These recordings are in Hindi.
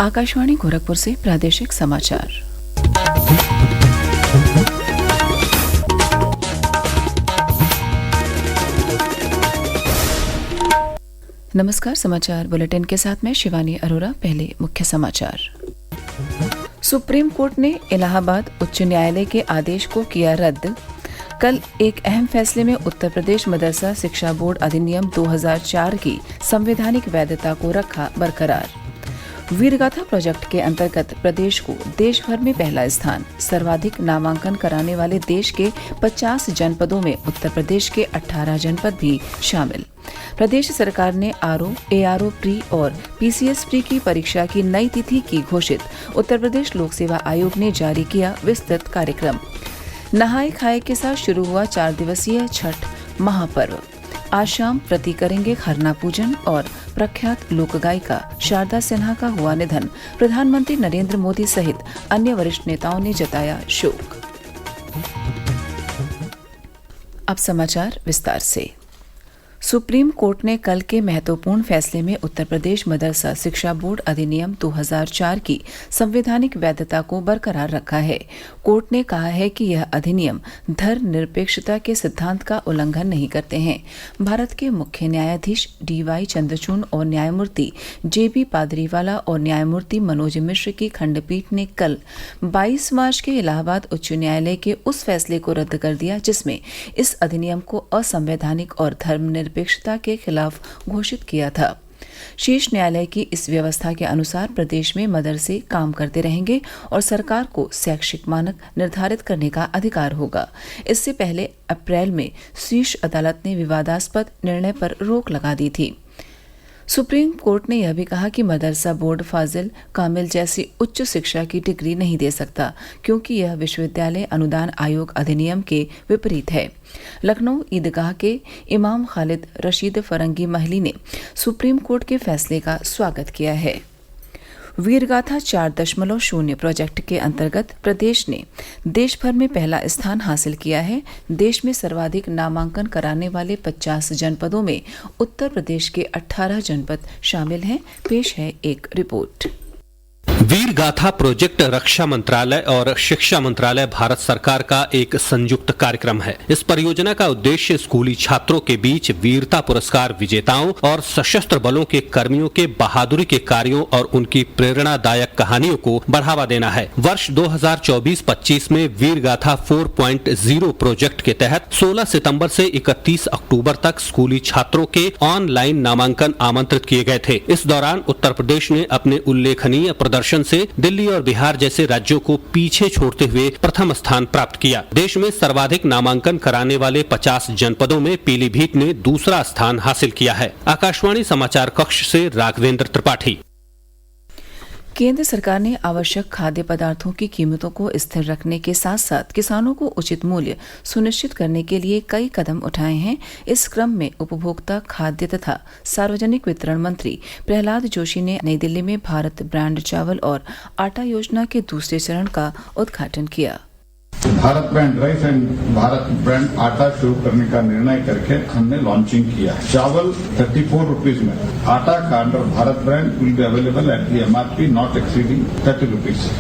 आकाशवाणी गोरखपुर से प्रादेशिक समाचार। नमस्कार, समाचार बुलेटिन के साथ मैं शिवानी अरोरा। पहले मुख्य समाचार। सुप्रीम कोर्ट ने इलाहाबाद उच्च न्यायालय के आदेश को किया रद्द। कल एक अहम फैसले में उत्तर प्रदेश मदरसा शिक्षा बोर्ड अधिनियम 2004 की संवैधानिक वैधता को रखा बरकरार। वीरगाथा प्रोजेक्ट के अंतर्गत प्रदेश को देश भर में पहला स्थान। सर्वाधिक नामांकन कराने वाले देश के 50 जनपदों में उत्तर प्रदेश के 18 जनपद भी शामिल। प्रदेश सरकार ने आरओ, एआरओ प्री और पीसीएस प्री की परीक्षा की नई तिथि की घोषित। उत्तर प्रदेश लोक सेवा आयोग ने जारी किया विस्तृत कार्यक्रम। नहाय खाए के साथ शुरू हुआ 4 दिवसीय छठ महापर्व। आज शाम प्रति करेंगे खरना पूजन और प्रख्यात लोक गायिका शारदा सिन्हा का हुआ निधन। प्रधानमंत्री नरेंद्र मोदी सहित अन्य वरिष्ठ नेताओं ने जताया शोक। अब समाचार विस्तार से। सुप्रीम कोर्ट ने कल के महत्वपूर्ण फैसले में उत्तर प्रदेश मदरसा शिक्षा बोर्ड अधिनियम 2004 की संवैधानिक वैधता को बरकरार रखा है। कोर्ट ने कहा है कि यह अधिनियम धर्मनिरपेक्षता के सिद्धांत का उल्लंघन नहीं करते हैं। भारत के मुख्य न्यायाधीश डीवाई चंद्रचूड़ और न्यायमूर्ति जेबी पादरीवाला और न्यायमूर्ति मनोज मिश्र की खंडपीठ ने कल 22 मार्च के इलाहाबाद उच्च न्यायालय के उस फैसले को रद्द कर दिया जिसमें इस अधिनियम को असंवैधानिक और धर्मनिरपेक्षता के खिलाफ घोषित किया था। शीर्ष न्यायालय की इस व्यवस्था के अनुसार प्रदेश में मदरसे काम करते रहेंगे और सरकार को शैक्षिक मानक निर्धारित करने का अधिकार होगा। इससे पहले अप्रैल में शीर्ष अदालत ने विवादास्पद निर्णय पर रोक लगा दी थी। सुप्रीम कोर्ट ने यह भी कहा कि मदरसा बोर्ड फाजिल कामिल जैसी उच्च शिक्षा की डिग्री नहीं दे सकता क्योंकि यह विश्वविद्यालय अनुदान आयोग अधिनियम के विपरीत है। लखनऊ ईदगाह के इमाम खालिद रशीद फरंगी महली ने सुप्रीम कोर्ट के फैसले का स्वागत किया है। वीरगाथा 4.0 प्रोजेक्ट के अंतर्गत प्रदेश ने देश भर में पहला स्थान हासिल किया है। देश में सर्वाधिक नामांकन कराने वाले 50 जनपदों में उत्तर प्रदेश के 18 जनपद शामिल हैं। पेश है एक रिपोर्ट। वीरगाथा प्रोजेक्ट रक्षा मंत्रालय और शिक्षा मंत्रालय भारत सरकार का एक संयुक्त कार्यक्रम है। इस परियोजना का उद्देश्य स्कूली छात्रों के बीच वीरता पुरस्कार विजेताओं और सशस्त्र बलों के कर्मियों के बहादुरी के कार्यों और उनकी प्रेरणादायक कहानियों को बढ़ावा देना है। वर्ष 2024-25 में वीरगाथा 4.0 प्रोजेक्ट के तहत 16 सितंबर से 31 अक्टूबर तक स्कूली छात्रों के ऑनलाइन नामांकन आमंत्रित किए गए थे। इस दौरान उत्तर प्रदेश ने अपने उल्लेखनीय प्रदर्शन से दिल्ली और बिहार जैसे राज्यों को पीछे छोड़ते हुए प्रथम स्थान प्राप्त किया। देश में सर्वाधिक नामांकन कराने वाले 50 जनपदों में पीलीभीत ने दूसरा स्थान हासिल किया है। आकाशवाणी समाचार कक्ष से राघवेंद्र त्रिपाठी। केंद्र सरकार ने आवश्यक खाद्य पदार्थों की कीमतों को स्थिर रखने के साथ साथ किसानों को उचित मूल्य सुनिश्चित करने के लिए कई कदम उठाए हैं। इस क्रम में उपभोक्ता खाद्य तथा सार्वजनिक वितरण मंत्री प्रहलाद जोशी ने नई दिल्ली में भारत ब्रांड चावल और आटा योजना के दूसरे चरण का उद्घाटन किया। Bharat brand rice and Bharat brand आटा शुरू करने का निर्णय करके हमने लॉन्चिंग किया है। चावल 34 रुपीज में, आटा का under Bharat brand will be available at the MRP not exceeding 30 rupees.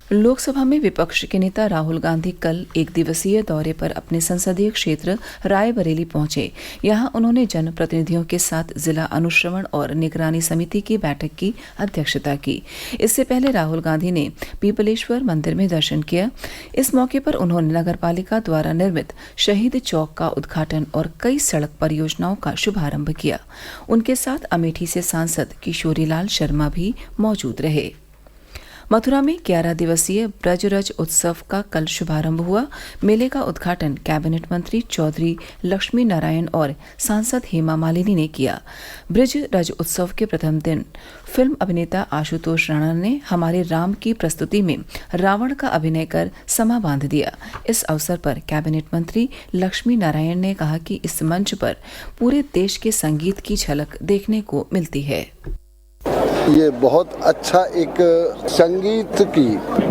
Lok Sabha में विपक्ष के नेता राहुल गांधी कल एक दिवसीय दौरे पर अपने संसदीय क्षेत्र रायबरेली पहुंचे। यहां उन्होंने जनप्रतिनिधियों के साथ जिला अनुश्रवण और निगरानी समिति की बैठक की अध्यक्षता की। इससे पहले राहुल गांधी ने पीपलेश्वर मंदिर में दर्शन किया। इस मौके पर उन्होंने नगरपालिका द्वारा निर्मित शहीद चौक का उद्घाटन और कई सड़क परियोजनाओं का शुभारंभ किया। उनके साथ अमेठी से सांसद किशोरीलाल शर्मा भी मौजूद रहे। मथुरा में 11 दिवसीय ब्रजरज उत्सव का कल शुभारंभ हुआ। मेले का उद्घाटन कैबिनेट मंत्री चौधरी लक्ष्मी नारायण और सांसद हेमा मालिनी ने किया। ब्रज रज उत्सव के प्रथम दिन फिल्म अभिनेता आशुतोष राणा ने हमारे राम की प्रस्तुति में रावण का अभिनय कर समा बांध दिया। इस अवसर पर कैबिनेट मंत्री लक्ष्मी नारायण ने कहा कि इस मंच पर पूरे देश के संगीत की झलक देखने को मिलती है। ये बहुत अच्छा एक संगीत की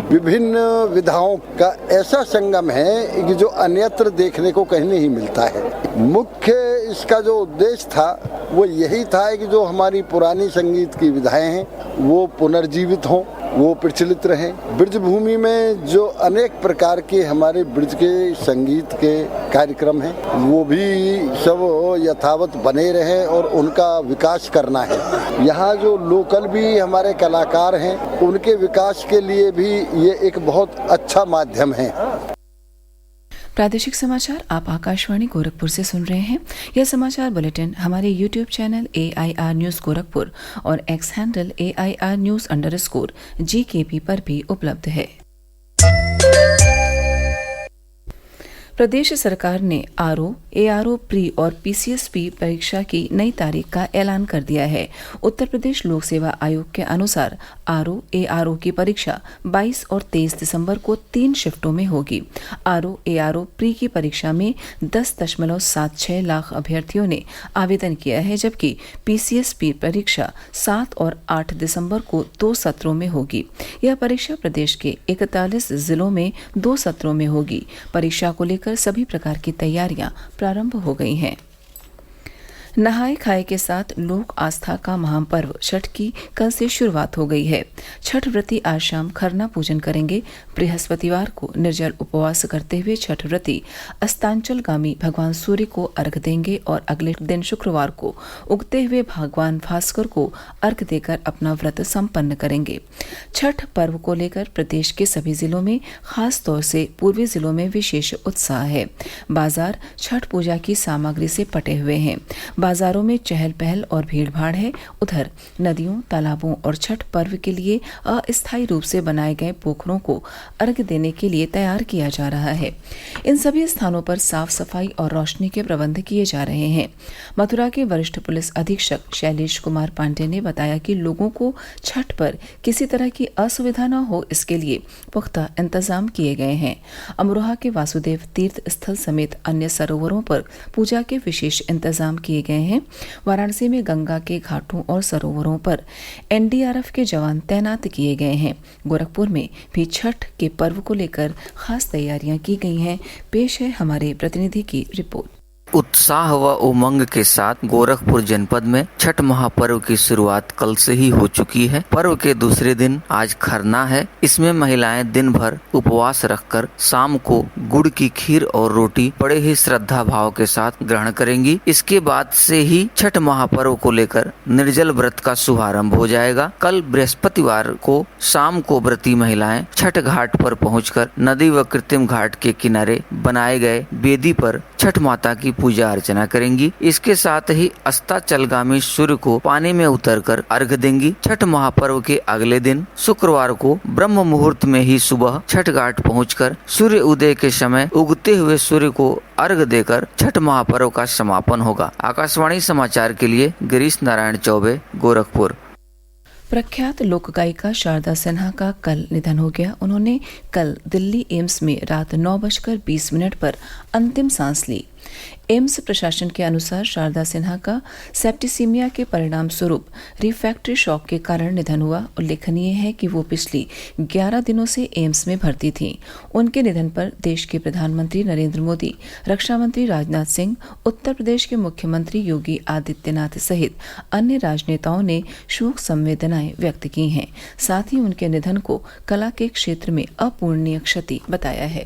विभिन्न विधाओं का ऐसा संगम है कि जो अन्यत्र देखने को कहीं नहीं मिलता है। मुख्य इसका जो उद्देश्य था वो यही था कि जो हमारी पुरानी संगीत की विधाएं हैं वो पुनर्जीवित हों, वो प्रचलित रहें। ब्रज भूमि में जो अनेक प्रकार के हमारे ब्रज के संगीत के कार्यक्रम हैं वो भी सब यथावत बने रहें और उनका विकास करना है। यहाँ जो लोकल भी हमारे कलाकार हैं उनके विकास के लिए भी ये एक बहुत अच्छा माध्यम है। प्रादेशिक समाचार आप आकाशवाणी गोरखपुर से सुन रहे हैं। यह समाचार बुलेटिन हमारे YouTube channel AIR news Gorakhpur और एक्स हैंडल AIR news_GKP पर भी उपलब्ध है। प्रदेश सरकार ने आरओ, एआरओ प्री और पीसीएसपी परीक्षा की नई तारीख का ऐलान कर दिया है। उत्तर प्रदेश लोक सेवा आयोग के अनुसार आरओ, एआरओ की परीक्षा 22 और 23 दिसंबर को 3 शिफ्टों में होगी। आरओ, एआरओ प्री की परीक्षा में 10.76 लाख अभ्यर्थियों ने आवेदन किया है, जबकि पीसीएसपी परीक्षा 7 और 8 दिसंबर को 2 सत्रों में होगी। यह परीक्षा प्रदेश के 41 जिलों में 2 सत्रों में होगी। परीक्षा को लेकर सभी प्रकार की तैयारियां प्रारंभ हो गई हैं। नहाय खाए के साथ लोक आस्था का महापर्व छठ की कल से शुरुआत हो गई है। छठ व्रती आज शाम खरना पूजन करेंगे। बृहस्पतिवार को निर्जल उपवास करते हुए छठ व्रती अस्तांचलगामी भगवान सूर्य को अर्घ देंगे और अगले दिन शुक्रवार को उगते हुए भगवान भास्कर को अर्घ देकर अपना व्रत संपन्न करेंगे। छठ पर्व को लेकर प्रदेश के सभी जिलों में, खास तौर से पूर्वी जिलों में विशेष उत्साह है। बाजार छठ पूजा की सामग्री से पटे हुए हैं। बाजारों में चहल पहल और भीड़ भाड़ है। उधर नदियों, तालाबों और छठ पर्व के लिए अस्थायी रूप से बनाए गए पोखरों को अर्घ देने के लिए तैयार किया जा रहा है। इन सभी स्थानों पर साफ सफाई और रोशनी के प्रबंध किए जा रहे हैं। मथुरा के वरिष्ठ पुलिस अधीक्षक शैलेश कुमार पांडे ने बताया कि लोगों को छठ पर किसी तरह की असुविधा न हो, इसके लिए पुख्ता इंतजाम किए गए हैं। अमरोहा के वासुदेव तीर्थ स्थल समेत अन्य सरोवरों पर पूजा के विशेष इंतजाम किए गए हैं। वाराणसी में गंगा के घाटों और सरोवरों पर एनडीआरएफ के जवान तैनात किए गए हैं। गोरखपुर में भी छठ के पर्व को लेकर खास तैयारियां की गई हैं। पेश है हमारे प्रतिनिधि की रिपोर्ट। उत्साह व उमंग के साथ गोरखपुर जनपद में छठ महापर्व की शुरुआत कल से ही हो चुकी है। पर्व के दूसरे दिन आज खरना है। इसमें महिलाएं दिन भर उपवास रखकर शाम को गुड़ की खीर और रोटी बड़े ही श्रद्धा भाव के साथ ग्रहण करेंगी। इसके बाद से ही छठ महापर्व को लेकर निर्जल व्रत का शुभारंभ हो जाएगा। कल बृहस्पतिवार को शाम को व्रती महिलाएं छठ घाट पर पहुंचकर नदी व कृत्रिम घाट के किनारे बनाए गए वेदी पर छठ माता की पूजा अर्चना करेंगी। इसके साथ ही अस्ताचलगामी सूर्य को पानी में उतरकर अर्घ देंगी। छठ महापर्व के अगले दिन शुक्रवार को ब्रह्म मुहूर्त में ही सुबह छठ घाट पहुंचकर सूर्य उदय के समय उगते हुए सूर्य को अर्घ देकर छठ महापर्व का समापन होगा। आकाशवाणी समाचार के लिए गिरीश नारायण चौबे, गोरखपुर। प्रख्यात लोक गायिका शारदा सिन्हा का कल निधन हो गया। उन्होंने कल दिल्ली एम्स में रात 9:20 पर अंतिम सांस ली। एम्स प्रशासन के अनुसार शारदा सिन्हा का सेप्टिसीमिया के परिणाम स्वरूप रिफ्रैक्टरी शॉक के कारण निधन हुआ। उल्लेखनीय है कि वो पिछली 11 दिनों से एम्स में भर्ती थीं। उनके निधन पर देश के प्रधानमंत्री नरेंद्र मोदी, रक्षा मंत्री राजनाथ सिंह, उत्तर प्रदेश के मुख्यमंत्री योगी आदित्यनाथ सहित अन्य राजनेताओं ने शोक संवेदनाएं व्यक्त की हैं। साथ ही उनके निधन को कला के क्षेत्र में अपूरणीय क्षति बताया है।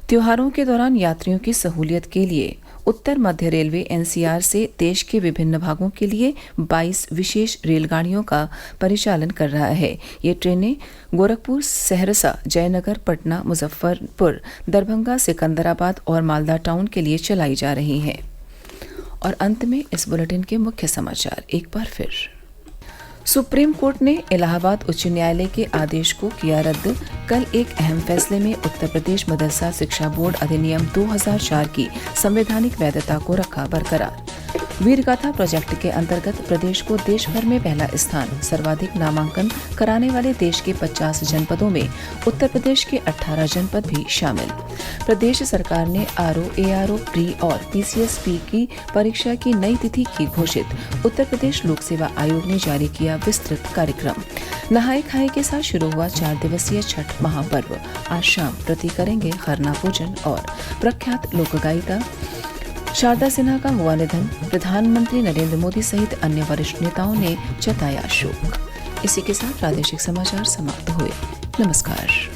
त्योहारों के दौरान यात्रियों की सहूलियत के लिए उत्तर मध्य रेलवे एनसीआर से देश के विभिन्न भागों के लिए 22 विशेष रेलगाड़ियों का परिचालन कर रहा है। ये ट्रेनें गोरखपुर, सहरसा, जयनगर, पटना, मुजफ्फरपुर, दरभंगा, सिकंदराबाद और मालदा टाउन के लिए चलाई जा रही हैं। और अंत में इस बुलेटिन के मुख्य समाचार एक बार फिर। सुप्रीम कोर्ट ने इलाहाबाद उच्च न्यायालय के आदेश को किया रद्द। कल एक अहम फैसले में उत्तर प्रदेश मदरसा शिक्षा बोर्ड अधिनियम 2004 की संवैधानिक वैधता को रखा बरकरार। वीरगाथा प्रोजेक्ट के अंतर्गत प्रदेश को देश भर में पहला स्थान, सर्वाधिक नामांकन कराने वाले देश के 50 जनपदों में उत्तर प्रदेश के 18 जनपद भी शामिल। प्रदेश सरकार ने आरओ, एआरओ, प्री और पीसीएसपी की परीक्षा की नई तिथि की घोषित। उत्तर प्रदेश लोक सेवा आयोग ने जारी किया विस्तृत कार्यक्रम। नहाए खाए के साथ शुरू हुआ 4 दिवसीय छठ महापर्व। आज शाम प्रति करेंगे खरना पूजन और प्रख्यात लोक गायिका शारदा सिन्हा का हुआ निधन, प्रधानमंत्री नरेंद्र मोदी सहित अन्य वरिष्ठ नेताओं ने जताया शोक। इसी के साथ प्रादेशिक समाचार समाप्त हुए। नमस्कार।